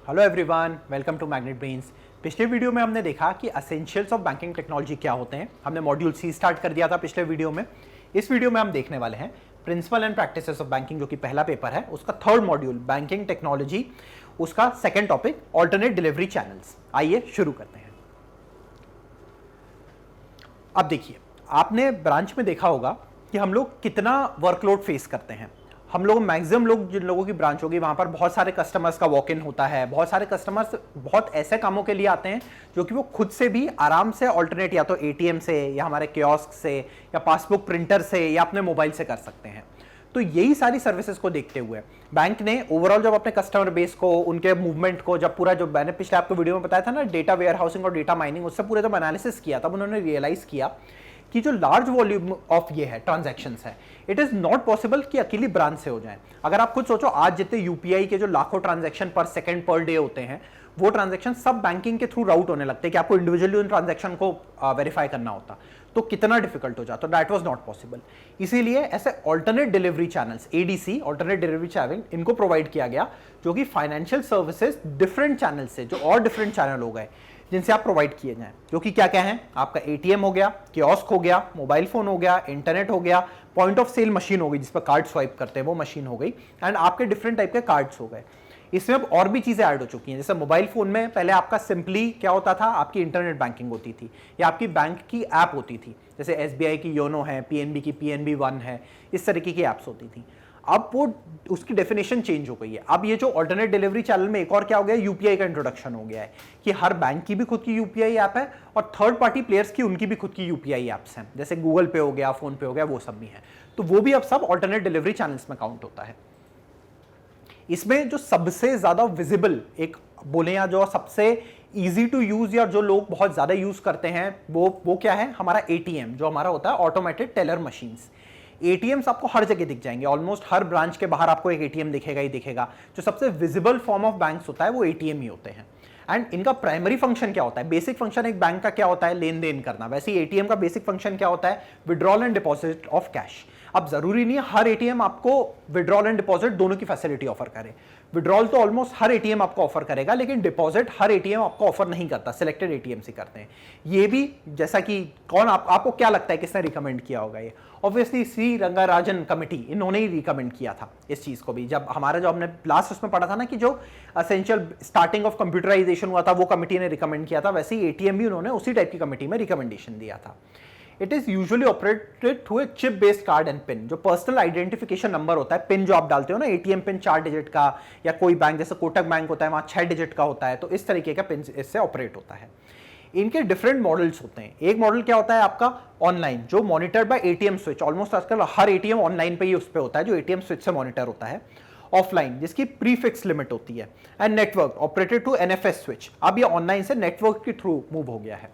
Hello everyone, welcome to Magnet Brains. पिछले video में हमने देखा कि एसेंशियल्स ऑफ बैंकिंग टेक्नोलॉजी क्या होते हैं। हमने मॉड्यूल सी स्टार्ट कर दिया था पिछले वीडियो में। इस वीडियो में हम देखने वाले हैं principle and practices of banking, जो कि पहला पेपर है, उसका थर्ड मॉड्यूल बैंकिंग टेक्नोलॉजी, उसका second topic alternate delivery channels. आइए शुरू करते हैं। अब देखिए, आपने ब्रांच में देखा होगा कि हम लोग कितना वर्कलोड फेस करते हैं। हम लोग मैक्सिमम लोग, जिन लोगों की ब्रांच होगी, वहाँ पर बहुत सारे कस्टमर्स का वॉक इन होता है। बहुत सारे कस्टमर्स बहुत ऐसे कामों के लिए आते हैं जो कि वो खुद से भी आराम से ऑल्टरनेट या तो एटीएम से या हमारे कियोस्क से या पासबुक प्रिंटर से या अपने मोबाइल से कर सकते हैं। तो यही सारी सर्विसेज को देखते हुए बैंक ने ओवरऑल जब अपने कस्टमर बेस को, उनके मूवमेंट को, जब पूरा, जो मैंने पिछले आपको वीडियो में बताया था ना, डेटा वेयर हाउसिंग और डेटा माइनिंग, उससे पूरे जब एनालिसिस किया तब उन्होंने रियलाइज किया कि जो लार्ज वॉल्यूम ऑफ ये है ट्रांजैक्शंस है, इट इज नॉट पॉसिबल कि अकेली ब्रांच से हो जाए। अगर आप खुद सोचो, आज जितने यूपीआई के जो लाखों ट्रांजैक्शन पर सेकंड पर डे होते हैं, वो ट्रांजैक्शन सब बैंकिंग के थ्रू राउट होने लगते हैं कि आपको इंडिविजुअली उन ट्रांजैक्शन को वेरीफाई करना होता, तो कितना डिफिकल्ट हो जाता। That was not possible. इसीलिए ऐसे alternate delivery channels, ADC, alternate delivery channel, इनको प्रोवाइड किया गया, जो कि फाइनेंशियल सर्विसेज डिफरेंट चैनल से, जो और डिफरेंट चैनल हो गए जिनसे आप प्रोवाइड किए जाएं, जो कि क्या क्या है, आपका एटीएम हो गया, कियोस्क हो गया, मोबाइल फोन हो गया, इंटरनेट हो गया, पॉइंट ऑफ सेल मशीन हो गई जिस पर कार्ड स्वाइप करते हैं वो मशीन हो गई, एंड आपके डिफरेंट टाइप के कार्ड्स हो गए। इसमें अब और भी चीजें ऐड हो चुकी हैं। जैसे मोबाइल फोन में पहले आपका सिंपली क्या होता था, आपकी इंटरनेट बैंकिंग होती थी या आपकी बैंक की ऐप होती थी, जैसे एसबीआई की योनो है, पीएनबी की पीएनबी वन है, इस तरीके की ऐप्स होती थी। अब वो, उसकी डेफिनेशन चेंज हो गई है। अब ये जो ऑल्टरनेट डिलीवरी चैनल में एक और क्या हो गया, यूपीआई का इंट्रोडक्शन हो गया है कि हर बैंक की भी खुद की यूपीआई ऐप है और थर्ड पार्टी प्लेयर्स की उनकी भी खुद की यूपीआई ऐप्स हैं, जैसे गूगल पे हो गया, फोन पे हो गया, वो सब भी है। तो वो भी अब सब ऑल्टरनेट डिलीवरी चैनल्स में काउंट होता है। इसमें जो सबसे ज्यादा विजिबल एक बोले या जो सबसे इजी टू यूज या जो लोग बहुत ज्यादा यूज करते हैं, वो क्या है, हमारा एटीएम, जो हमारा होता है ऑटोमेटेड टेलर मशीन्स। एटीएम्स आपको हर जगह दिख जाएंगे, ऑलमोस्ट हर ब्रांच के बाहर आपको एक एटीएम दिखेगा ही दिखेगा। जो सबसे विजिबल फॉर्म ऑफ बैंक्स होता है वो एटीएम ही होते हैं। एंड इनका प्राइमरी फंक्शन क्या होता है, बेसिक फंक्शन एक बैंक का क्या होता है, लेन देन करना। वैसे ही एटीएम का बेसिक फंक्शन क्या होता है, withdrawal and deposit of cash. अब जरूरी नहीं है हर एटीएम आपको विड्रॉल एंड डिपॉजिट दोनों की फैसिलिटी ऑफर करे। विड्रॉल तो ऑलमोस्ट हर एटीएम आपको ऑफर करेगा, लेकिन डिपॉजिट हर एटीएम आपको ऑफर नहीं करता, सिलेक्टेड एटीएम से करते हैं। ये भी, जैसा कि कौन, आपको क्या लगता है किसने रिकमेंड किया होगा ये? ऑब्वियसली सी रंगाराजन कमेटी, इन्होंने ही रिकमेंड किया था इस चीज को भी। जब हमारा, जो हमने लास्ट उसमें पढ़ा था ना कि जो एसेंशियल स्टार्टिंग ऑफ कंप्यूटराइजेशन हुआ था, वो कमेटी ने रिकमेंड किया था। वैसे ही एटीएम भी उन्होंने उसी टाइप की कमेटी में रिकमेंडेशन दिया था। It is usually operated through a chip based card and pin. जो पर्सनल आइडेंटिफिकेशन नंबर होता है, पिन जो आप डालते हो ना, एटीएम पिन 4 डिजिट का, या कोई बैंक जैसे कोटक बैंक होता है वहां 6 डिजिट का होता है, तो इस तरीके का पिन इससे ऑपरेट होता है। इनके डिफरेंट मॉडल्स होते हैं। एक मॉडल क्या होता है आपका ऑनलाइन, जो monitored by ATM switch. Almost आजकल हर एटीएम ऑनलाइन पे ही उस पे होता है, जो एटीएम स्विच से मॉनिटर होता है। ऑफलाइन, जिसकी प्रीफिक्स लिमिट होती है। And network operated to NFS switch. अब ये ऑनलाइन से नेटवर्क के थ्रू मूव हो गया है।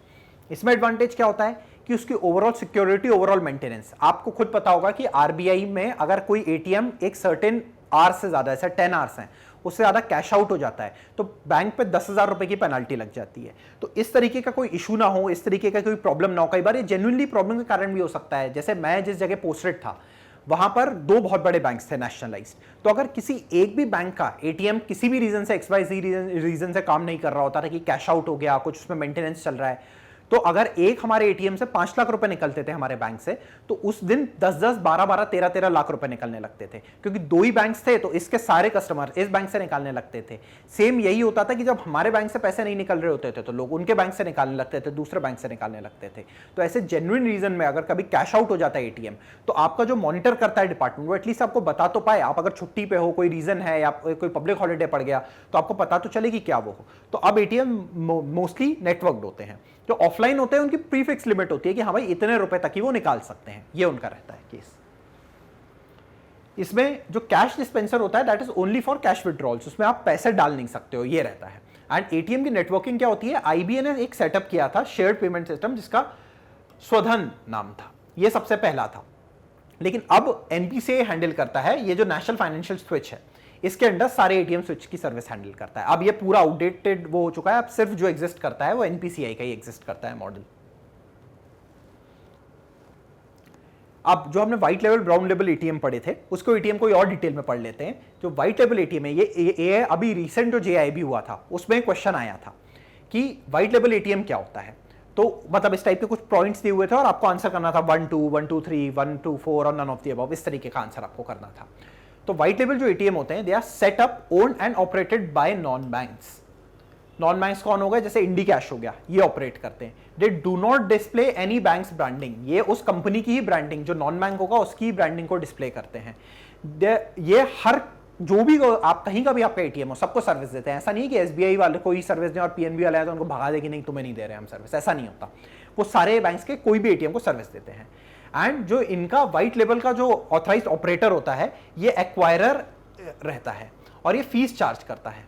इसमें एडवांटेज क्या होता है कि उसकी ओवरऑल सिक्योरिटी, ओवरऑल मेंटेनेंस। आपको खुद पता होगा कि आरबीआई में अगर कोई एटीएम एक सर्टेन आवर से ज्यादा, ऐसे 10 आवर्स हैं, उससे ज्यादा कैश आउट हो जाता है तो बैंक पे 10,000 रुपए की पेनल्टी लग जाती है। तो इस तरीके का कोई इशू ना हो, इस तरीके का कोई प्रॉब्लम ना हो। कई बार ये जेन्युइनली प्रॉब्लम के कारण भी हो सकता है। जैसे मैं जिस जगह पोस्टेड था, वहां पर 2 बहुत बड़े बैंक्स थे नेशनलाइज्ड। तो अगर किसी एक भी बैंक का एटीएम किसी भी रीजन से, XYZ रीजन से काम नहीं कर रहा होता था, कि कैश आउट हो गया, कुछ उसमें मेंटेनेंस चल रहा है, तो अगर एक हमारे एटीएम से 5 लाख रुपए निकलते थे हमारे बैंक से, तो उस दिन 10-10, 12-12, 13-13 लाख रुपए निकलने लगते थे। क्योंकि 2 ही बैंक्स थे, तो इसके सारे कस्टमर इस बैंक से निकालने लगते थे। सेम यही होता था कि जब हमारे बैंक से पैसे नहीं निकल रहे होते थे, तो लोग उनके बैंक से निकालने लगते थे, दूसरे बैंक से निकालने लगते थे। तो ऐसे जेन्युइन रीजन में अगर कभी कैश आउट हो जाता है एटीएम, तो आपका जो मॉनिटर करता है डिपार्टमेंट, वो एटलीस्ट आपको बता तो पाए। आप अगर छुट्टी पे हो, कोई रीजन है, या कोई पब्लिक हॉलिडे पड़ गया, तो आपको पता तो चले कि क्या वो हो। तो अब एटीएम मोस्टली नेटवर्क्ड होते हैं। जो ऑफलाइन होते हैं उनकी प्रीफिक्स लिमिट होती है कि हाँ भाई, इतने रुपए तक ही वो निकाल सकते हैं, ये उनका रहता है केस। इसमें जो कैश डिस्पेंसर होता है, that is only for cash withdrawals. उसमें आप पैसे डाल नहीं सकते हो, ये रहता है। एंड एटीएम की नेटवर्किंग क्या होती है, आईबीए ने एक सेटअप किया था, शेयर्ड पेमेंट सिस्टम, जिसका स्वधन नाम था। ये सबसे पहला था, लेकिन अब एनपीसीआई हैंडल करता है। ये जो नेशनल फाइनेंशियल स्विच है, इसके अंडर सारे एटीएम स्विच की सर्विस हैंडल करता है। अब ये पूरा आउटडेटेड वो हो चुका है। अब सिर्फ जो एग्जिस्ट करता है वो एनपीसीआई का ही एग्जिस्ट करता है मॉडल। अब जो हमने white level brown level ATM पढ़े थे, उसको एटीएम कोई और डिटेल में पढ़ लेते हैं। जो व्हाइट लेवल एटीएम है, ये अभी रिसेंट जो जेआईबी हुआ था उसमें क्वेश्चन आया था कि व्हाइट लेवल एटीएम क्या होता है। तो मतलब इस टाइप के कुछ पॉइंट्स दिए हुए थे और आपको आंसर करना था 1 2 1 2 3 1 2 4 और नन ऑफ द अबव, इस तरीके का आंसर आपको करना था। तो व्हाइट लेवल जो एटीएम होते हैं, they are set up, owned and operated by non banks. Non banks कौन हो गए? जैसे इंडी कैश हो गया, ये ऑपरेट करते हैं। They do not display any banks branding, ये उस कंपनी की ही ब्रांडिंग, जो नॉन बैंक होगा उसकी ब्रांडिंग को डिस्प्ले करते हैं। ये हर जो भी आप कहीं का भी आपका एटीएम हो, सबको सर्विस देते हैं। ऐसा नहीं है कि एसबीआई वाले कोई सर्विस दें और पीएनबी वाले आए तो उनको भगा दे कि नहीं तुम्हें नहीं दे रहे हम सर्विस, ऐसा नहीं होता। वो सारे बैंक्स के कोई भी एटीएम को सर्विस देते हैं। एंड जो इनका व्हाइट लेवल का जो ऑथराइज्ड ऑपरेटर होता है, ये एक्वायरर रहता है और ये फीस चार्ज करता है,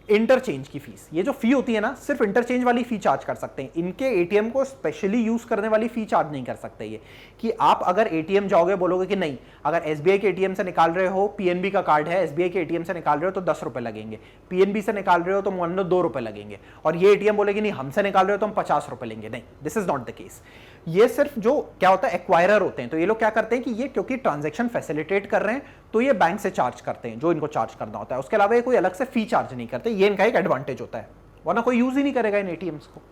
इंटरचेंज की फीस। ये जो फी होती है ना, सिर्फ इंटरचेंज वाली फी चार्ज कर सकते हैं। इनके एटीएम को स्पेशली यूज करने वाली फी चार्ज नहीं कर सकते। ये कि आप अगर एटीएम जाओगे, बोलोगे कि नहीं, अगर एसबीआई के एटीएम से निकाल रहे हो, पीएनबी का कार्ड है, एसबीआई के एटीएम से निकाल रहे हो तो 10 रुपए लगेंगे, पीएनबी से निकाल रहे हो तो मान लो 2 रुपए लगेंगे, और ये एटीएम बोलेगी नहीं हमसे निकाल रहे हो तो हम 50 रुपए लेंगे। नहीं, this is not the case. ये सिर्फ जो क्या होता है, एक्वायरर होते हैं। तो ये लोग क्या करते हैं कि ये क्योंकि ट्रांजैक्शन फैसिलिटेट कर रहे हैं तो ये बैंक से चार्ज करते हैं जो इनको चार्ज करना होता है। उसके अलावा ये कोई अलग से फी चार्ज नहीं करते। ये इनका एक एडवांटेज होता है, वरना कोई यूज ही नहीं करेगा इन एटीएम्स को।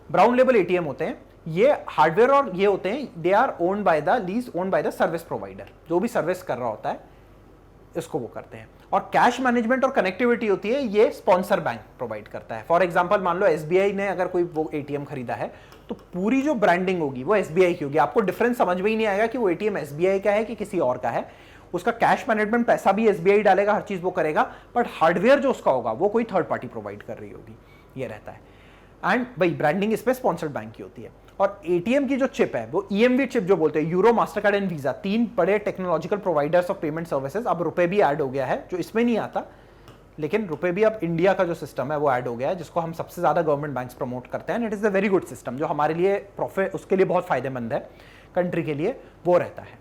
ब्राउन लेवल एटीएम होते हैं, ये हार्डवेयर और ये होते हैं, they are owned by the lease, owned by the service provider. जो भी सर्विस कर रहा होता है इसको वो करते हैं। और कैश मैनेजमेंट और कनेक्टिविटी होती है, ये स्पॉन्सर बैंक प्रोवाइड करता है। फॉर एग्जांपल मान लो एसबीआई ने अगर कोई वो एटीएम खरीदा है तो पूरी जो ब्रांडिंग होगी वो एसबीआई की होगी। आपको डिफरेंस समझ में ही नहीं आएगा कि वो एटीएम एसबीआई का है कि किसी और का है। उसका कैश मैनेजमेंट पैसा भी एसबीआई डालेगा, हर चीज वो करेगा, बट हार्डवेयर जो उसका होगा वो कोई थर्ड पार्टी प्रोवाइड कर रही होगी, ये रहता है। एंड भाई ब्रांडिंग इस पे स्पॉन्सर्ड बैंक की होती है। और एटीएम की जो चिप है वो ईएमवी चिप जो बोलते हैं, यूरो, मास्टरकार्ड एंड वीजा, 3 बड़े technological providers of payment services. अब रुपए भी ऐड हो गया है जो इसमें नहीं आता, लेकिन रुपए भी अब इंडिया का जो सिस्टम है वो ऐड हो गया है, जिसको हम सबसे ज्यादा गवर्नमेंट बैंक्स प्रमोट करते हैं। It is a very good system जो हमारे लिए प्रॉफिट, उसके लिए बहुत फायदेमंद है कंट्री के लिए, वो रहता है।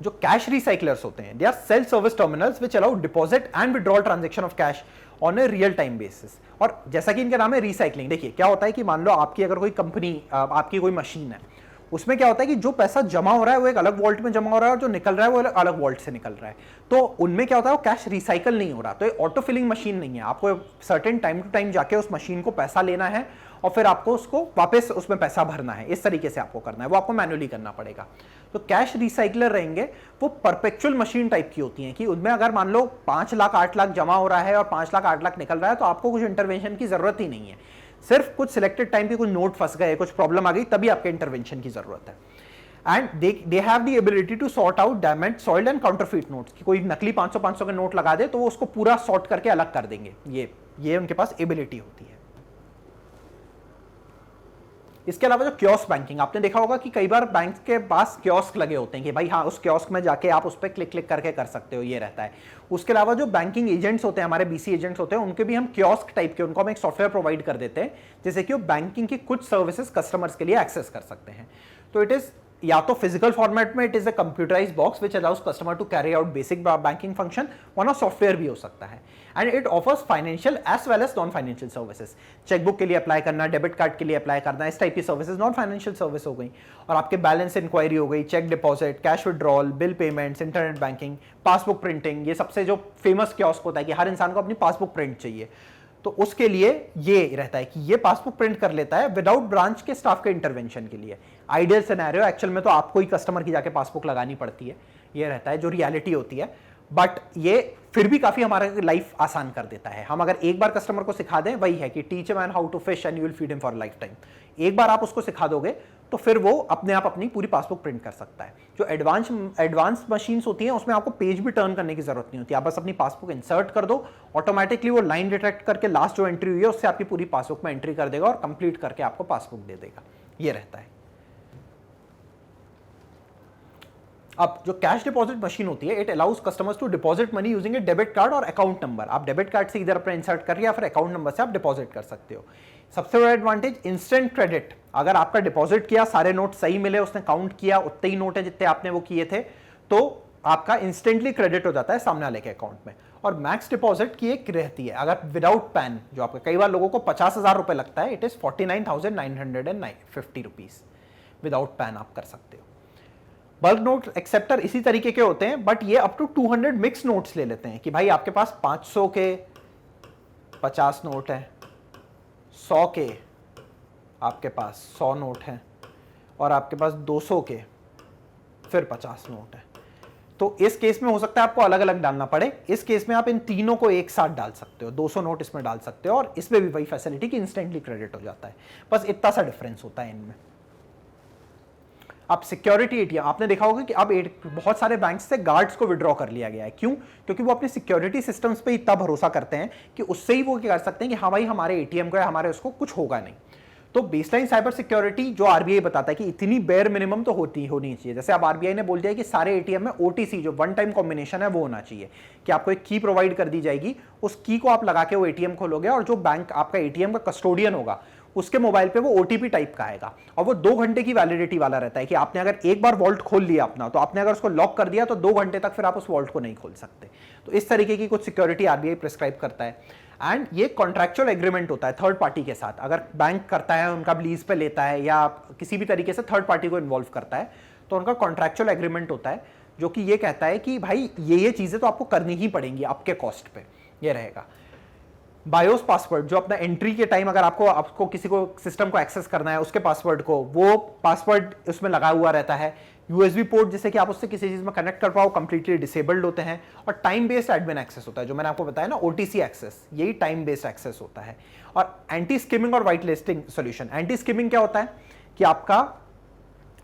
जो कैश रिसाइकलर्स होते हैं, they are self service terminals which allow deposit and withdrawal transaction of cash on a real time basis. और जैसा कि इनका नाम है रिसाइकलिंग, देखिए क्या होता है कि मान लो आपकी अगर कोई कंपनी, आपकी कोई मशीन है, उसमें क्या होता है कि जो पैसा जमा हो रहा है वो एक अलग वॉल्ट में जमा हो रहा है और जो निकल रहा है वो अलग वॉल्ट से निकल रहा है। तो उनमें क्या होता है, वो कैश रिसाइकल नहीं हो रहा। तो ये ऑटो फिलिंग मशीन नहीं है, आपको सर्टेन टाइम टू टाइम जाके उस मशीन को पैसा लेना है और फिर आपको उसको वापस उसमें पैसा भरना है। इस तरीके से आपको करना है, वो आपको मैन्युअली करना पड़ेगा। तो कैश रिसाइकलर रहेंगे वो परपेचुअल मशीन टाइप की होती हैं कि उनमें अगर मान लो 5 लाख 8 लाख जमा हो रहा है और 5 लाख 8 लाख निकल रहा है तो आपको कुछ इंटरवेंशन की जरूरत ही नहीं है। सिर्फ कुछ सिलेक्टेड टाइम पे कुछ नोट फंस गए, कुछ प्रॉब्लम आ गई, तभी आपके इंटरवेंशन की जरूरत है। And they have the ability to sort out damage, soiled and counterfeit notes. कि कोई नकली 500 के नोट लगा दे तो वो उसको पूरा सॉर्ट करके अलग कर देंगे। ये उनके पास एबिलिटी होती है। इसके अलावा जो कियोस्क बैंकिंग, आपने देखा होगा कि कई बार बैंक के पास कियोस्क लगे होते हैं कि भाई हाँ, उस कियोस्क में जाके आप उस पर क्लिक क्लिक करके कर सकते हो, ये रहता है। उसके अलावा जो बैंकिंग एजेंट्स होते हैं, हमारे बीसी एजेंट्स होते हैं, उनके भी हम कियोस्क टाइप के, उनको हम एक सॉफ्टवेयर प्रोवाइड कर देते हैं जिससे कि वो बैंकिंग की कुछ सर्विसेज कस्टमर्स के लिए एक्सेस कर सकते हैं। तो इट इज या तो फिजिकल फॉर्मेट में, it is a computerized box which allows customer to carry out basic banking function, वरना सॉफ्टवेयर भी हो सकता है। And it offers financial as well as non financial services. Chequebook के लिए अप्लाई करना, डेबिट कार्ड के लिए अप्लाई करना, इस टाइप की सर्विसेज नॉन फाइनेंशियल सर्विस हो गई। और आपके बैलेंस इंक्वायरी हो गई, cheque deposit, cash withdrawal, bill payments, internet banking, passbook printing. ये सबसे जो फेमस कियोस्क होता है कि हर इंसान को अपनी पासबुक प्रिंट चाहिए, तो उसके लिए ये रहता है कि ये पासबुक प्रिंट कर लेता है विदाउट ब्रांच के स्टाफ के इंटरवेंशन के लिए। आइडियल सिनेरियो, एक्चुअल में तो आपको ही कस्टमर की जाके पासबुक लगानी पड़ती है, ये रहता है जो रियलिटी होती है। बट ये फिर भी काफी हमारा लाइफ आसान कर देता है। हम अगर एक बार कस्टमर को सिखा दें, वही है कि teach a man how to fish and you will feed him for lifetime. एक बार आप उसको सिखा दोगे तो फिर वो अपने आप अपनी पूरी पासबुक प्रिंट कर सकता है। जो एडवांस मशीन्स होती हैं उसमें आपको पेज भी टर्न करने की जरूरत नहीं होती। आप बस अपनी पासबुक इंसर्ट कर दो, ऑटोमेटिकली वो लाइन डिटेक्ट करके लास्ट जो एंट्री हुई है उससे आपकी पूरी पासबुक में एंट्री कर देगा और कंप्लीट करके आपको पासबुक दे देगा। ये रहता है। अब जो कैश डिपॉजिट मशीन होती है, it allows customers to deposit money using a debit card और अकाउंट नंबर। आप डेबिट कार्ड से इधर अपना इंसर्ट कर या फिर अकाउंट नंबर से आप डिपॉजिट कर सकते हो। सबसे बड़ा एडवांटेज इंस्टेंट क्रेडिट। अगर आपका डिपॉजिट किया, सारे नोट सही मिले, उसने काउंट किया, उतने ही नोट है जितने आपने वो किए थे, तो आपका इंस्टेंटली क्रेडिट हो जाता है सामने वाले के अकाउंट में। और मैक्स डिपॉजिट की एक रहती है, अगर विदाउट पैन, जो आपका कई बार लोगों को 50,000 रुपए लगता है, it is 49,950 rupees. Without pan आप कर सकते हो। बल्क नोट एक्सेप्टर इसी तरीके के होते हैं, बट ये अप टू 200 मिक्स नोट्स ले लेते हैं कि भाई आपके पास 500 के 50 नोट है, 100 के आपके पास 100 नोट हैं, और आपके पास 200 के फिर 50 नोट है। तो इस केस में हो सकता है आपको अलग अलग डालना पड़े। इस केस में आप इन तीनों को एक साथ डाल सकते हो, 200 नोट इसमें डाल सकते हो, और इसमें भी वही फैसिलिटी कि इंस्टेंटली क्रेडिट हो जाता है। बस इतना सा डिफरेंस होता है इनमें। अब सिक्योरिटी एटीएम आपने देखा होगा कि अब बहुत सारे बैंक से गार्ड्स को विड्रॉ कर लिया गया है। क्यों? क्योंकि वो अपने सिक्योरिटी सिस्टम्स पे इतना भरोसा करते हैं कि उससे ही वो क्या कर सकते हैं कि हाँ भाई हमारे एटीएम को या हमारे उसको कुछ होगा नहीं। तो बेसलाइन साइबर सिक्योरिटी जो आरबीआई बताता है कि इतनी बेयर मिनिमम तो होनी चाहिए। जैसे अब आरबीआई ने बोल दिया कि सारे एटीएम में ओटीसी जो वन टाइम कॉम्बिनेशन है वो होना चाहिए, कि आपको एक की प्रोवाइड कर दी जाएगी, उस की को आप लगा के वो एटीएम खोलोगे, और जो बैंक आपका एटीएम का कस्टोडियन होगा उसके मोबाइल पे वो ओटीपी टाइप का आएगा, और वो 2 घंटे की वैलिडिटी वाला रहता है कि आपने अगर एक बार वॉल्ट खोल लिया अपना, तो आपने अगर उसको लॉक कर दिया तो 2 घंटे तक फिर आप उस वॉल्ट को नहीं खोल सकते। तो इस तरीके की कुछ सिक्योरिटी आरबीआई प्रिस्क्राइब करता है। एंड ये कॉन्ट्रैक्चुअल एग्रीमेंट होता है थर्ड पार्टी के साथ। अगर बैंक करता है, उनका लीज पे लेता है या किसी भी तरीके से थर्ड पार्टी को इन्वॉल्व करता है, तो उनका कॉन्ट्रैक्चुअल एग्रीमेंट होता है जो कि ये कहता है कि भाई ये चीजें तो आपको करनी ही पड़ेंगी आपके कॉस्ट पे। ये रहेगा बायोस पासवर्ड, जो अपना एंट्री के टाइम अगर आपको किसी को सिस्टम को एक्सेस करना है, उसके पासवर्ड को, वो पासवर्ड उसमें लगा हुआ रहता है। यूएसबी पोर्ट जिससे कि आप उससे किसी चीज में कनेक्ट कर पाओ, कंप्लीटली डिसेबल्ड होते हैं। और टाइम बेस्ड एडमिन एक्सेस होता है, जो मैंने आपको बताया ना ओटीसी एक्सेस, यही टाइम बेस्ड एक्सेस होता है। और एंटी स्किमिंग और white listing solution. Anti skimming क्या होता है कि आपका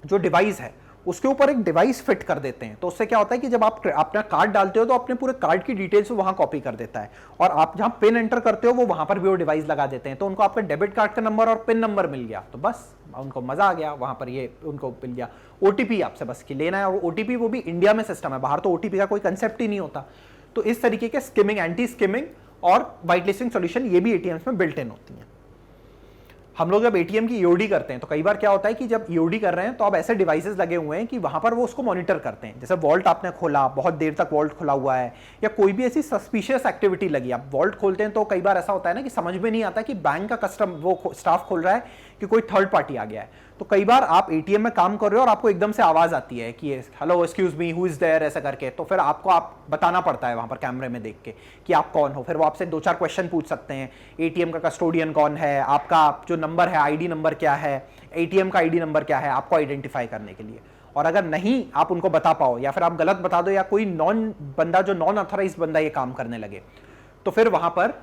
जो डिवाइस है उसके ऊपर एक डिवाइस फिट कर देते हैं, तो उससे क्या होता है कि जब आप अपना कार्ड डालते हो तो अपने पूरे कार्ड की डिटेल्स वहां कॉपी कर देता है, और आप जहां पिन एंटर करते हो वो वहां पर भी वो डिवाइस लगा देते हैं। तो उनको आपका डेबिट कार्ड का नंबर और पिन नंबर मिल गया, तो बस उनको मजा आ गया, वहां पर ये उनको मिल गया। ओटीपी आपसे बस की लेना है, और ओटीपी वो भी इंडिया में सिस्टम है, बाहर तो ओटीपी का कोई कंसेप्ट ही नहीं होता। तो इस तरीके के स्किमिंग, एंटी स्किमिंग और व्हाइट लिस्टिंग सोल्यूशन ये भी एटीएम्स में बिल्ट इन होती है। हम लोग जब एटीएम की ईओडी करते हैं तो कई बार क्या होता है कि जब ईओडी कर रहे हैं तो अब ऐसे डिवाइसेस लगे हुए हैं कि वहां पर वो उसको मॉनिटर करते हैं। जैसे वॉल्ट आपने खोला, बहुत देर तक वॉल्ट खुला हुआ है, या कोई भी ऐसी सस्पिशियस एक्टिविटी लगी, आप वॉल्ट खोलते हैं तो कई बार ऐसा होता है ना कि समझ में नहीं आता कि बैंक का कस्टम वो स्टाफ खोल रहा है कि कोई थर्ड पार्टी आ गया है। तो कई बार आप एटीएम में काम कर रहे हो और आपको एकदम से आवाज आती है कि hello excuse me who is there, ऐसा करके, तो फिर आप बताना पड़ता है वहां पर कैमरे में देख के कि आप कौन हो। फिर वो आपसे 2-4 क्वेश्चन पूछ सकते हैं, एटीएम का कस्टोडियन कौन है, आपका जो नंबर है आईडी नंबर क्या है, एटीएम का आईडी नंबर क्या है, आपको आइडेंटिफाई करने के लिए। और अगर नहीं आप उनको बता पाओ या फिर आप गलत बता दो, या कोई जो नॉन ऑथराइज बंदा ये काम करने लगे, तो फिर वहां पर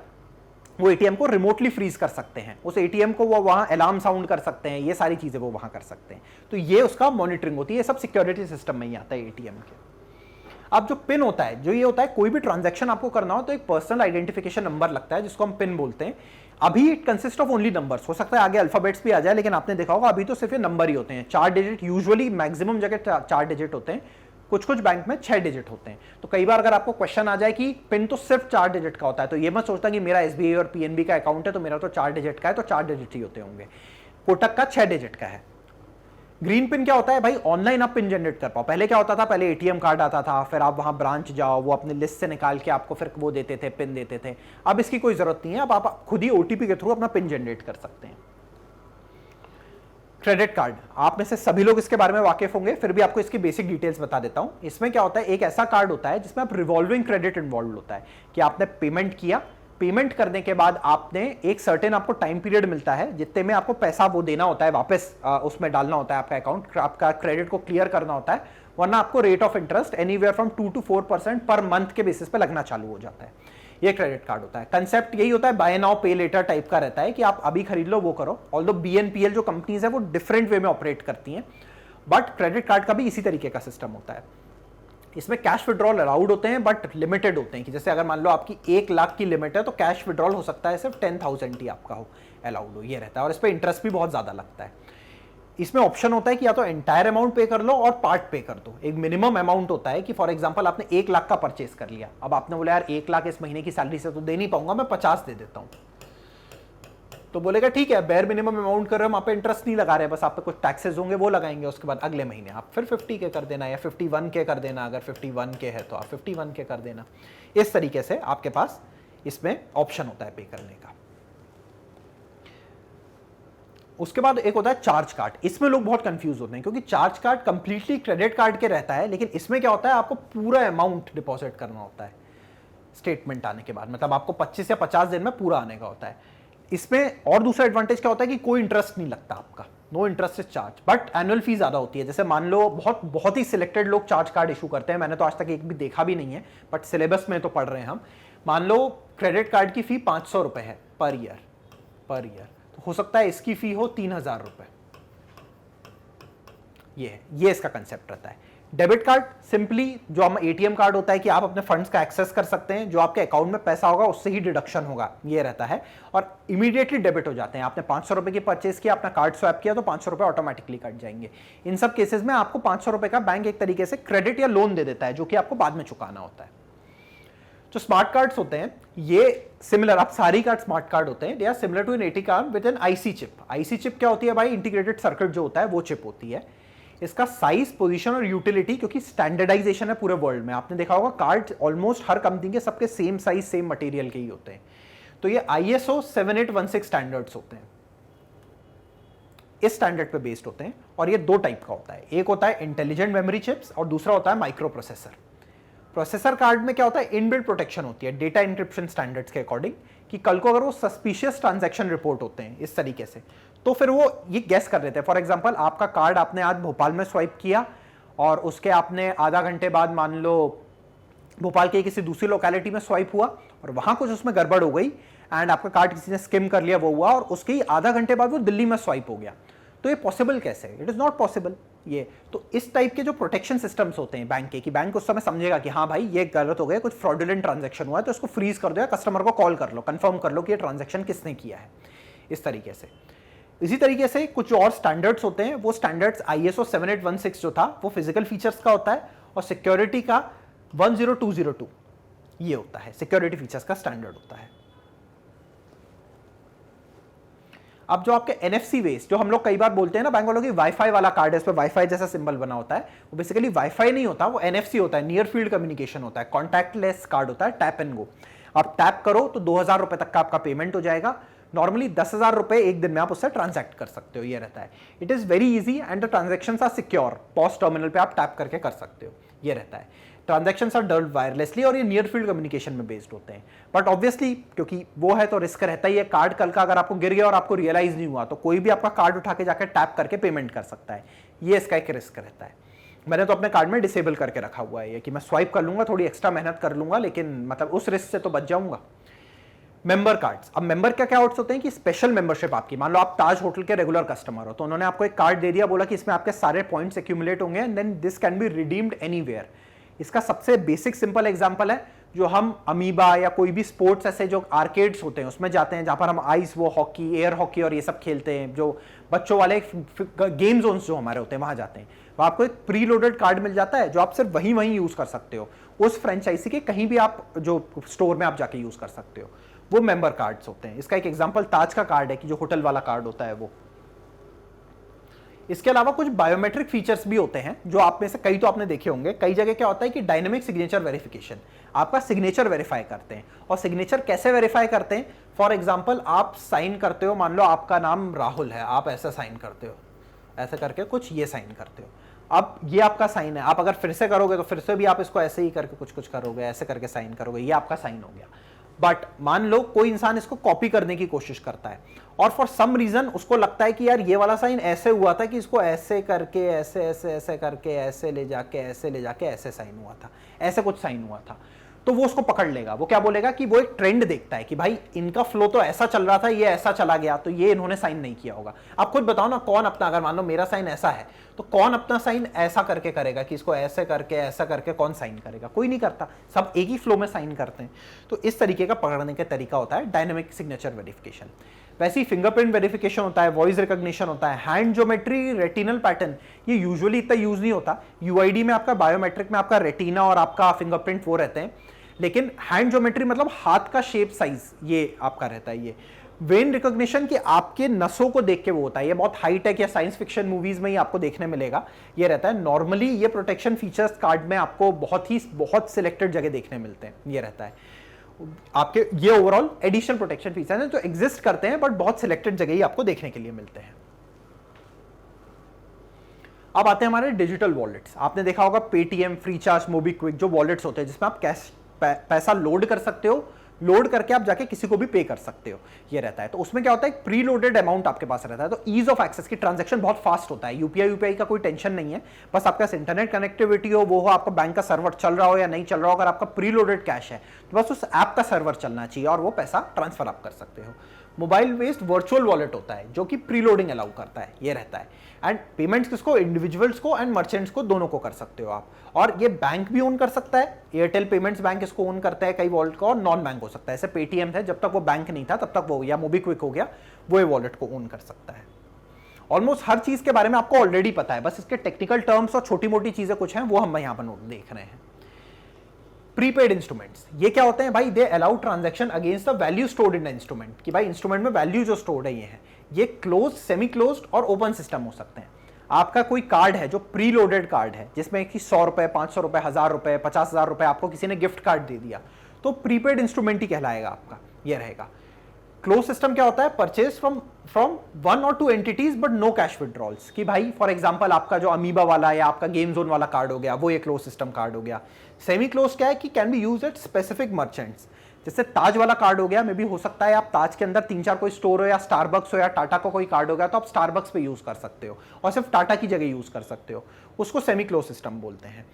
वो एटीएम को रिमोटली फ्रीज कर सकते हैं, उस एटीएम को वो वहां अलार्म साउंड कर सकते हैं, ये सारी चीजें वो वहां कर सकते हैं। तो ये उसका मॉनिटरिंग होती है, ये सब सिक्योरिटी सिस्टम में ही आता है एटीएम के। अब जो पिन होता है, जो ये होता है, कोई भी ट्रांजैक्शन आपको करना हो तो एक पर्सनल आइडेंटिफिकेशन नंबर लगता है जिसको हम पिन बोलते हैं। अभी it consist of only numbers, हो सकता है आगे अल्फाबेट्स भी आ जाए, लेकिन आपने देखा होगा अभी तो सिर्फ ये नंबर ही होते हैं। 4 डिजिट, यूजुअली मैक्सिमम जगह 4 डिजिट होते हैं, कुछ बैंक में 6 डिजिट होते हैं। तो कई बार अगर आपको क्वेश्चन आ जाए कि पिन तो सिर्फ 4 डिजिट का होता है, तो ये मत सोचता कि मेरा एसबीआई और पीएनबी का अकाउंट है तो मेरा तो 4 डिजिट का है, तो 4 डिजिट ही होते होंगे। कोटक का 6 डिजिट का है। ग्रीन पिन क्या होता है भाई, ऑनलाइन आप पिन जनरेट कर पाओ। पहले क्या होता था, पहले एटीएम कार्ड आता था, फिर आप वहां ब्रांच जाओ, वो अपने लिस्ट से निकाल के आपको फिर वो देते थे, पिन देते थे। अब इसकी कोई जरूरत नहीं है, अब आप खुद ही ओटीपी के थ्रू अपना पिन जनरेट कर सकते हैं। क्रेडिट कार्ड, आप में से सभी लोग इसके बारे में वाकिफ होंगे, फिर भी आपको इसकी बेसिक डिटेल्स बता देता हूं। इसमें क्या होता है, एक ऐसा कार्ड होता है जिसमें आप रिवॉल्विंग क्रेडिट इन्वॉल्व होता है कि आपने पेमेंट किया, पेमेंट करने के बाद आपने एक सर्टेन आपको टाइम पीरियड मिलता है जितने में आपको पैसा वो देना होता है, वापस उसमें डालना होता है आपका अकाउंट, आपका क्रेडिट को क्लियर करना होता है, वरना आपको rate of interest anywhere from 2 to 4% per month के बेसिस पे लगना चालू हो जाता है। ये क्रेडिट कार्ड होता है। कंसेप्ट यही होता है, बाय नाउ पे लेटर टाइप का रहता है कि आप अभी खरीद लो वो करो। ऑल्दो बीएनपीएल जो कंपनीज है वो डिफरेंट वे में ऑपरेट करती हैं, बट क्रेडिट कार्ड का भी इसी तरीके का सिस्टम होता है। इसमें कैश विड्रॉल अलाउड होते हैं बट लिमिटेड होते हैं, कि जैसे अगर मान लो आपकी 1 लाख की लिमिट है तो कैश विड्रॉल हो सकता है सिर्फ 10,000 ही आपका हो, अलाउड हो, ये रहता है। और इस पर इंटरेस्ट भी बहुत ज्यादा लगता है। इसमें ऑप्शन होता है कि या तो एंटायर अमाउंट पे कर लो और पार्ट पे कर दो। एक मिनिमम अमाउंट होता है कि फॉर एग्जांपल आपने 1 लाख का परचेस कर लिया, अब आपने बोला यार 1 लाख इस महीने की सैलरी से तो दे नहीं पाऊंगा, मैं 50 दे देता हूं, तो बोलेगा ठीक है, बेयर मिनिमम अमाउंट कर रहे हम, आप पे इंटरेस्ट नहीं लगा रहे, बस आप पे कुछ टैक्सेस होंगे वो लगाएंगे, उसके बाद अगले महीने आप फिर 50 के कर देना या 51 के कर देना। अगर 51 के है तो आप 51 के कर देना। इस तरीके से आपके पास इसमें ऑप्शन होता है पे करने का। उसके बाद एक होता है चार्ज कार्ड। इसमें लोग बहुत कंफ्यूज होते हैं क्योंकि charge card completely credit card के रहता है, लेकिन इसमें क्या होता है, आपको पूरा अमाउंट डिपॉजिट करना होता है स्टेटमेंट आने के बाद, मतलब आपको 25 या 50 दिन में पूरा आने का होता है। इसमें और दूसरा एडवांटेज क्या होता है कि कोई इंटरेस्ट नहीं लगता आपका, no interest is charge, but annual fee ज्यादा होती है। जैसे मान लो बहुत ही सिलेक्टेड लोग चार्ज कार्ड इशू करते हैं, मैंने तो आज तक एक भी देखा भी नहीं है, बट सिलेबस में तो पढ़ रहे हैं हम। मान लो क्रेडिट कार्ड की फी 500 रुपए है पर ईयर, तो हो सकता है इसकी फी हो 3000 रुपए। ये इसका कंसेप्ट रहता है। डेबिट कार्ड सिंपली जो हम एटीएम कार्ड होता है कि आप अपने फंड्स का एक्सेस कर सकते हैं, जो आपके अकाउंट में पैसा होगा उससे ही डिडक्शन होगा, ये रहता है, और इमीडिएटली डेबिट हो जाते हैं। आपने 500 रुपए की परचेस किया, अपना कार्ड स्वैप किया तो 500 रुपए ऑटोमेटिकली कट जाएंगे। इन सब केसेस में आपको 500 रुपए का बैंक एक तरीके से क्रेडिट या लोन दे देता है, जो कि आपको बाद में चुकाना होता है। जो स्मार्ट कार्ड्स होते हैं ये सिमिलर, आप सारी कार्ड स्मार्ट कार्ड होते हैं, they are similar to an AT card with an IC chip. IC chip क्या होती है भाई, इंटीग्रेटेड सर्किट जो होता है वो चिप होती है। इसका साइज, पोजीशन और यूटिलिटी, क्योंकि स्टैंडर्डाइजेशन है पूरे वर्ल्ड में, आपने देखा होगा कार्ड ऑलमोस्ट हर कंपनी के सबके सेम साइज सेम मटेरियल के ही होते हैं, तो ये ISO 7816 स्टैंडर्ड्स होते हैं, इस स्टैंडर्ड पे बेस्ड होते हैं। और ये दो टाइप का होता है, एक होता है इंटेलिजेंट मेमोरी चिप्स और दूसरा होता है माइक्रो प्रोसेसर। प्रोसेसर कार्ड में क्या होता है, इनबिल्ट प्रोटेक्शन होती है डेटा इंक्रिप्शन स्टैंडर्ड्स के अकॉर्डिंग, कि कल को अगर वो सस्पिशियस ट्रांजैक्शन रिपोर्ट होते हैं इस तरीके से, तो फिर वो ये गेस कर लेते हैं। फॉर एग्जांपल आपका कार्ड आपने आज भोपाल में स्वाइप किया और उसके आपने आधा घंटे बाद मान लो भोपाल के किसी दूसरी लोकेलिटी में स्वाइप हुआ और वहां कुछ उसमें गड़बड़ हो गई एंड आपका कार्ड किसी ने स्किम कर लिया, वो हुआ और उसके ही आधा घंटे बाद वो दिल्ली में स्वाइप हो गया, तो ये पॉसिबल कैसे, इट इज नॉट पॉसिबल। ये तो इस टाइप के जो प्रोटेक्शन सिस्टम्स होते हैं बैंक के, कि बैंक उस समय समझेगा कि हाँ भाई ये गलत हो गया, कुछ फ्रॉडुलेंट ट्रांजैक्शन हुआ है, तो इसको फ्रीज कर दो या कस्टमर को कॉल कर लो, कंफर्म कर लो कि ये ट्रांजैक्शन किसने किया है, इस तरीके से। इसी तरीके से कुछ और स्टैंडर्ड्स होते हैं, वो स्टैंडर्ड्स ISO 7816 जो था वो फिजिकल फीचर्स का होता है और सिक्योरिटी का 10202 ये होता है, सिक्योरिटी फीचर्स का स्टैंडर्ड होता है। अब जो आपके NFC बेस्ड, जो हम लोग कई बार बोलते हैं ना बैंक वालों की वाईफाई वाला कार्ड है, इस पे वाईफाई जैसा सिंबल बना होता है, वो बेसिकली वाईफाई नहीं होता, वो NFC होता है, नियर फील्ड कम्युनिकेशन होता है, कॉन्टैक्टलेस कार्ड होता है, टैप एंड गो। आप टैप करो तो 2000 रुपए तक का आपका पेमेंट हो जाएगा, नॉर्मली 10,000 रुपए एक दिन में आप उससे ट्रांजैक्ट कर सकते हो, ये रहता है। It is very easy and the transactions are secure, POS terminal पे आप टैप करके कर सकते हो, ये रहता है। ट्रांजैक्शंस आर डन वायरलेसली और ये नियर फील्ड कम्युनिकेशन में बेस्ड होते हैं, बट ऑब्वियसली क्योंकि वो है तो रिस्क रहता ही है। कार्ड कल का अगर आपको गिर गया और आपको रियलाइज नहीं हुआ तो कोई भी आपका कार्ड उठा के जाकर टैप करके पेमेंट कर सकता है, ये इसका एक रिस्क रहता है। मैंने तो अपने कार्ड में डिसेबल करके रखा हुआ है ये, कि मैं स्वाइप कर लूंगा, थोड़ी एक्स्ट्रा मेहनत कर लूंगा, लेकिन मतलब उस रिस्क से तो बच जाऊंगा। मेंबर कार्ड्स, अब मेंबर क्या होते हैं कि स्पेशल मेंबरशिप आपकी, मान लो आप ताज होटल के रेगुलर कस्टमर हो, तो उन्होंने आपको एक कार्ड दे दिया, बोला कि इसमें आपके सारे पॉइंट्स एक्यूमुलेट होंगे and then this can be redeemed anywhere. इसका सबसे बेसिक सिंपल एग्जांपल है जो हम अमीबा या कोई भी स्पोर्ट्स ऐसे जो आर्केड्स होते हैं उसमें जाते हैं, जहां पर हम आइस वो हॉकी, एयर हॉकी और ये सब खेलते हैं, जो बच्चों वाले गेम जोन्स जो हमारे होते हैं वहां जाते हैं, वहां आपको एक प्री लोडेड कार्ड मिल जाता है जो आप सिर्फ वहीं यूज कर सकते हो, उस फ्रेंचाइजी के कहीं भी आप जो स्टोर में आप जाके यूज कर सकते हो, वो मेंबर कार्ड्स होते हैं। इसका एक एग्जांपल ताज का कार्ड है कि जो होटल वाला कार्ड होता है वो। इसके अलावा कुछ बायोमेट्रिक फीचर्स भी होते हैं जो आप में से कई तो आपने देखे होंगे। कई जगह क्या होता है कि डायनेमिक सिग्नेचर वेरिफिकेशन, आपका सिग्नेचर वेरीफाई करते हैं। और सिग्नेचर कैसे वेरीफाई करते हैं, फॉर एग्जांपल आप साइन करते हो, मान लो आपका नाम राहुल है, आप ऐसा साइन करते हो, ऐसे करके कुछ ये साइन करते हो, अब ये आपका साइन है। आप अगर फिर से करोगे तो फिर से भी आप इसको ऐसे ही करके कुछ करोगे, ऐसे करके साइन करोगे, ये आपका साइन हो गया। बट मान लो कोई इंसान इसको कॉपी करने की कोशिश करता है और फॉर सम रीजन उसको लगता है कि यार ये वाला साइन ऐसे हुआ था कि इसको ऐसे करके ऐसे ऐसे ऐसे करके ऐसे ले जाके ऐसे साइन हुआ था, ऐसे कुछ साइन हुआ था, तो वो उसको पकड़ लेगा। वो क्या बोलेगा कि वो एक ट्रेंड देखता है कि भाई इनका फ्लो तो ऐसा चल रहा था, ये ऐसा चला गया, तो ये इन्होंने साइन नहीं किया होगा। आप खुद बताओ ना, कौन अपना, अगर मान लो मेरा साइन ऐसा है तो कौन अपना साइन ऐसा करके करेगा कि इसको ऐसे करके ऐसा करके कौन साइन करेगा? कोई नहीं करता, सब एक ही फ्लो में साइन करते हैं। तो इस तरीके का पकड़ने का तरीका होता है डायनेमिक सिग्नेचर वेरिफिकेशन। वैसे ही फिंगरप्रिंट वेरिफिकेशन होता है, वॉइस रिकॉग्निशन होता है, हैंड ज्योमेट्री, रेटिनल पैटर्न, ये यूजुअली इतना यूज नहीं होता। यूआईडी में आपका, बायोमेट्रिक में आपका रेटिना और आपका फिंगरप्रिंट वो रहते हैं, लेकिन हैंड ज्योमेट्री मतलब हाथ का शेप साइज ये आपका रहता है। ये वेन रिकॉग्निशन की आपके नसों को देख के वो होता है, ये बहुत हाई टेक या साइंस फिक्शन मूवीज में ही आपको देखने मिलेगा, ये रहता है। नॉर्मली ये प्रोटेक्शन फीचर्स कार्ड में आपको बहुत सिलेक्टेड जगह देखने मिलते हैं, ये रहता है आपके। ये ओवरऑल एडिशनल प्रोटेक्शन फीचर्स हैं जो एग्जिस्ट करते हैं बट बहुत सिलेक्टेड जगह ही आपको देखने के लिए मिलते हैं। अब आते हैं हमारे डिजिटल वॉलेट्स। आपने देखा होगा पेटीएम, फ्रीचार्ज, मोबीक्विक, जो वॉलेट्स होते हैं जिसमें आप कैश पैसा लोड कर सकते हो, लोड करके आप जाके किसी को भी पे कर सकते हो, ये रहता है। तो उसमें क्या होता है, एक प्री लोडेड अमाउंट आपके पास रहता है, तो ईज ऑफ एक्सेस की ट्रांजैक्शन बहुत फास्ट होता है। यूपीआई का कोई टेंशन नहीं है, बस आपका इंटरनेट कनेक्टिविटी हो, वो हो, आपका बैंक का सर्वर चल रहा हो या नहीं चल रहा हो, अगर आपका प्री लोडेड कैश है तो बस उस ऐप का सर्वर चलना चाहिए और वो पैसा ट्रांसफर आप कर सकते हो। मोबाइल बेस्ड वर्चुअल वॉलेट होता है जो कि प्री लोडिंग अलाउ करता है, ये रहता है। एंड पेमेंट्स किसको, इंडिविजुअल्स को एंड मर्चेंट्स को, दोनों को कर सकते हो आप। और ये बैंक भी ओन कर सकता है, एयरटेल पेमेंट्स बैंक इसको ओन करता है कई वॉलेट को, और नॉन बैंक हो सकता है। जैसे पेटीएम है, जब तक वो बैंक नहीं था तब तक वो, या मोबीक्विक हो गया, वो ये वॉलेट को ओन कर सकता है। ऑलमोस्ट हर चीज के बारे में आपको ऑलरेडी पता है, बस इसके टेक्निकल टर्म्स और छोटी मोटी चीजें कुछ हैं वो हम यहाँ पर देख रहे हैं। प्रीपेड इंस्ट्रूमेंट्स, ये क्या होते हैं भाई, they allow transaction against the value stored in the instrument, कि भाई इंस्ट्रूमेंट में वैल्यू जो स्टोर्ड है ये है। ये क्लोज, सेमी क्लोज्ड और ओपन सिस्टम हो सकते हैं। आपका कोई कार्ड है जो प्री लोडेड कार्ड है, जिसमें कि 100 रुपए, 500 रुपए, 1000 रुपए, 50,000 रुपए आपको किसी ने गिफ्ट कार्ड दे दिया, तो प्रीपेड इंस्ट्रूमेंट ही कहलाएगा आपका, ये रहेगा। क्लोज सिस्टम क्या होता है, purchase from one or two entities but no cash withdrawals, कि भाई फॉर एग्जांपल आपका जो अमीबा वाला या आपका गेम जोन वाला कार्ड हो गया, वो ये क्लोज सिस्टम कार्ड हो गया। सेमी क्लोज क्या है कि can be use at specific merchants, जैसे ताज वाला कार्ड हो गया, मे भी हो सकता है आप ताज के अंदर 3-4 कोई स्टोर हो, या स्टारबक्स हो, या टाटा का कोई कार्ड हो गया, तो आप स्टारबक्स पे यूज कर सकते हो और सिर्फ टाटा की जगह यूज कर सकते हो, उसको सेमी क्लोज सिस्टम बोलते हैं।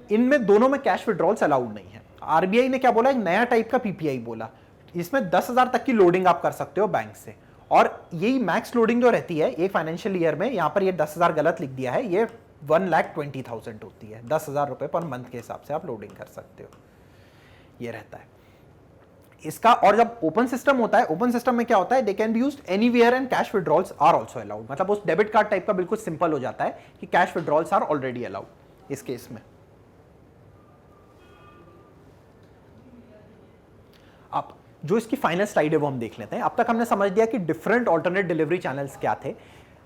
इनमें दोनों में कैश विड्रॉल्स अलाउड नहीं है। आरबीआई ने क्या बोला, एक नया टाइप का पीपीआई बोला, इसमें 10,000 तक की लोडिंग आप कर सकते हो बैंक से, और यही मैक्स लोडिंग जो रहती है एक फाइनेंशियल ईयर में, यहाँ पर ये 10,000 गलत लिख दिया है, ये 1,20,000 होती है। 10,000 रुपए पर मंथ के हिसाब से आप लोडिंग कर सकते हो, ये रहता है इसका। और जब ओपन सिस्टम होता है, ओपन सिस्टम में क्या होता है, they can be used anywhere and cash withdrawals are also allowed, मतलब उस डेबिट कार्ड टाइप का बिल्कुल सिंपल हो जाता है कि cash withdrawals are already allowed इस केस में। अब जो इसकी फाइनल स्लाइड है वो हम देख लेते हैं। अब तक हमने समझ लिया कि डिफरेंट ऑल्टरनेट डिलीवरी चैनल्स क्या थे।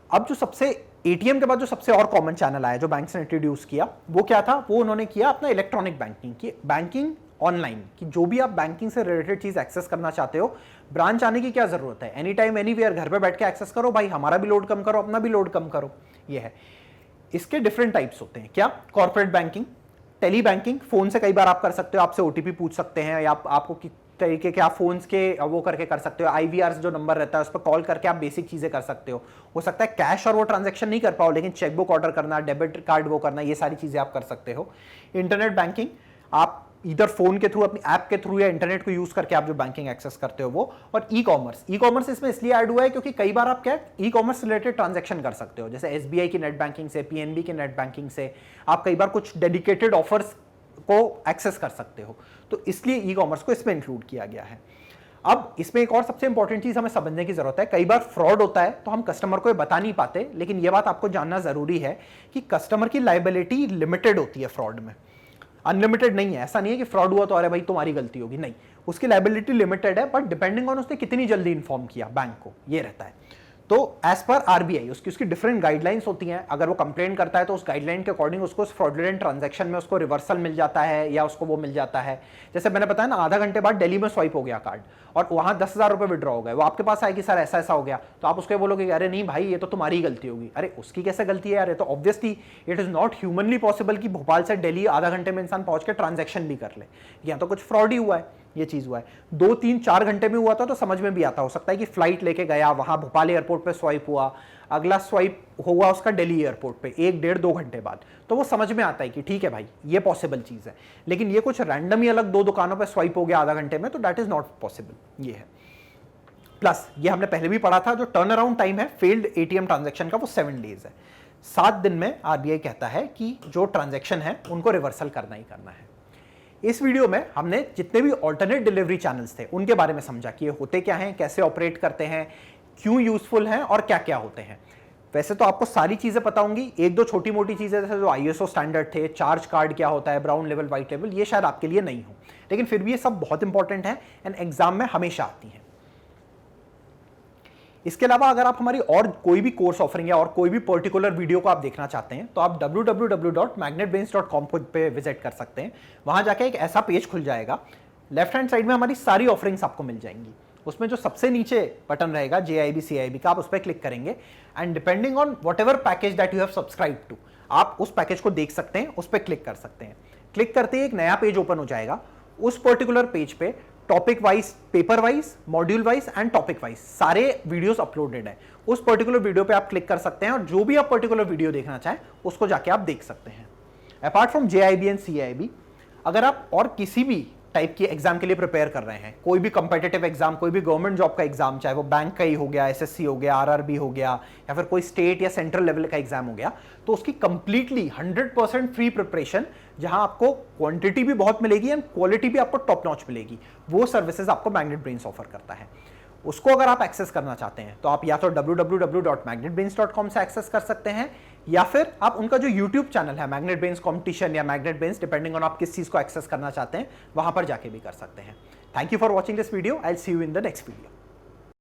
अब जो सबसे एटीएम के बाद जो सबसे और कॉमन चैनल आया जो बैंक्स ने इंट्रोड्यूस किया, वो क्या था, वो उन्होंने किया अपना इलेक्ट्रॉनिक बैंकिंग की, बैंकिंग ऑनलाइन, कि जो भी आप बैंकिंग से रिलेटेड चीज एक्सेस करना चाहते हो, ब्रांच आने की क्या जरूरत है, एनी टाइम एनीवेयर घर पे बैठ के एक्सेस करो भाई, हमारा भी लोड कम करो, अपना भी लोड कम करो, ये है। इसके डिफरेंट टाइप्स होते हैं, क्या, corporate banking, tele banking, phone से कई बार आप कर सकते हो, आपसे ओटीपी पूछ सकते हैं, या आपको तरीके के आप फोन्स के वो करके कर सकते हो, आईवीआर जो नंबर रहता है उस पर कॉल करके आप बेसिक चीजें कर सकते हो सकता है कैश और वो ट्रांजैक्शन नहीं कर पाओ, लेकिन चेकबुक ऑर्डर करना, डेबिट कार्ड वो करना, ये सारी चीजें आप कर सकते हो। इंटरनेट बैंकिंग, आप इधर फोन के थ्रू, अपनी ऐप के थ्रू या इंटरनेट को यूज करके आप जो बैंकिंग एक्सेस करते हो वो। और ई कॉमर्स इसमें इसलिए ऐड हुआ है क्योंकि कई बार आप क्या ई कॉमर्स रिलेटेड ट्रांजैक्शन कर सकते हो, जैसे एसबीआई की नेट बैंकिंग से, पीएनबी की नेट बैंकिंग से आप कई बार कुछ डेडिकेटेड ऑफर्स को एक्सेस कर सकते हो, तो इसलिए ई कॉमर्स को इसमें इंक्लूड किया गया है। अब इसमें एक और सबसे इंपॉर्टेंट चीज हमें समझने की जरूरत है, कई बार फ्रॉड होता है तो हम कस्टमर को ये बता नहीं पाते, लेकिन ये बात आपको जानना जरूरी है कि कस्टमर की लायबिलिटी लिमिटेड होती है फ्रॉड में, अनलिमिटेड नहीं है। ऐसा नहीं है कि फ्रॉड हुआ तो अरे भाई तुम्हारी गलती होगी, नहीं, उसकी लायबिलिटी लिमिटेड है, बट डिपेंडिंग ऑन उसने कितनी जल्दी इन्फॉर्म किया बैंक को, ये रहता है। तो एज पर आरबीआई उसकी डिफरेंट गाइडलाइंस होती हैं, अगर वो कंप्लेन करता है तो उस गाइडलाइन के अकॉर्डिंग उसको फ्रॉडुलेंट ट्रांजैक्शन में उसको रिवर्सल मिल जाता है या उसको वो मिल जाता है। जैसे मैंने बताया ना, आधा घंटे बाद दिल्ली में स्वाइप हो गया कार्ड और वहां 10,000 रुपए विड्रॉ हो गए, वो आपके पास आएगी सर ऐसा ऐसा हो गया, तो आप उसको बोलोगे अरे नहीं भाई ये तो तुम्हारी गलती होगी, अरे उसकी कैसे गलती है यार, तो obviously it is not humanly possible कि भोपाल से दिल्ली आधा घंटे में इंसान पहुंच के ट्रांजैक्शन भी कर ले, या तो कुछ फ्रॉड ही हुआ है, ये चीज हुआ है। 2, 3, 4 घंटे में हुआ था तो समझ में भी आता, हो सकता है कि फ्लाइट लेके गया, वहां भोपाल एयरपोर्ट पे स्वाइप हुआ, अगला स्वाइप हुआ उसका दिल्ली एयरपोर्ट पे 1, 1.5, 2 घंटे बाद, तो वो समझ में आता है कि ठीक है भाई ये पॉसिबल चीज है। लेकिन ये कुछ रैंडम ही अलग 2 दुकानों पे स्वाइप हो गया आधा घंटे में, तो दैट इज नॉट पॉसिबल, ये है। प्लस ये हमने पहले भी पढ़ा था, जो टर्न अराउंड टाइम है फेल्ड एटीएम ट्रांजैक्शन का वो 7 डेज है। 7 दिन में आरबीआई कहता है कि जो ट्रांजैक्शन है उनको रिवर्सल करना ही करना है। इस वीडियो में हमने जितने भी ऑल्टरनेट डिलीवरी चैनल्स थे उनके बारे में समझा कि ये होते क्या हैं, कैसे ऑपरेट करते हैं, क्यों यूजफुल हैं और क्या क्या होते हैं। वैसे तो आपको सारी चीजें पता होंगी, 1-2 छोटी मोटी चीजें जैसे जो आईएसओ स्टैंडर्ड थे, चार्ज कार्ड क्या होता है, ब्राउन लेवल, व्हाइट लेवल, ये शायद आपके लिए नहीं हो, लेकिन फिर भी ये सब बहुत इंपॉर्टेंट है एंड एग्जाम में हमेशा आती हैं। इसके अलावा अगर आप हमारी और कोई भी कोर्स ऑफरिंग है और कोई भी पर्टिकुलर वीडियो को आप देखना चाहते हैं तो आप www.magnetbrains.com पे विजिट कर सकते हैं। वहां जाके एक ऐसा पेज खुल जाएगा, लेफ्ट हैंड साइड में हमारी सारी ऑफरिंग्स आपको मिल जाएंगी। उसमें जो सबसे नीचे बटन रहेगा JIB CIB का, आप उस पर क्लिक करेंगे and depending on whatever package that you have subscribe to, आप उस पैकेज को देख सकते हैं, उस पर क्लिक कर सकते हैं। क्लिक करते ही एक नया पेज ओपन हो जाएगा। उस पर्टिकुलर पेज पे topic wise, paper wise, module wise and topic wise सारे वीडियोस अपलोडेड है। उस पर्टिकुलर वीडियो पे आप क्लिक कर सकते हैं और जो भी आप पर्टिकुलर वीडियो देखना चाहें उसको जाके आप देख सकते हैं। Apart from JIB and CIB, अगर आप और किसी भी टाइप की एग्जाम के लिए प्रिपेयर कर रहे हैं, कोई भी कंपेटिटिव एग्जाम, कोई भी गवर्नमेंट जॉब का एग्जाम, चाहे वो बैंक का ही हो गया, SSC हो गया, RRB हो गया, या फिर कोई स्टेट या सेंट्रल लेवल का एग्जाम हो गया, तो उसकी कंप्लीटली 100% फ्री प्रिपरेशन, जहां आपको क्वांटिटी भी बहुत मिलेगी एंड क्वालिटी भी आपको टॉप नॉच मिलेगी, वो सर्विसेज आपको मैग्नेट ब्रेन्स ऑफर करता है। उसको अगर आप एक्सेस करना चाहते हैं तो आप या तो www.magnetbrains.com से एक्सेस कर सकते हैं, या फिर आप उनका जो YouTube चैनल है मैग्नेट ब्रेन्स कॉम्पिटिशन या मैग्नेट ब्रेन्स, डिपेंडिंग ऑन आप किस चीज को एक्सेस करना चाहते हैं, वहां पर जाके भी कर सकते हैं। Thank you for watching this video. I will see you in the next video.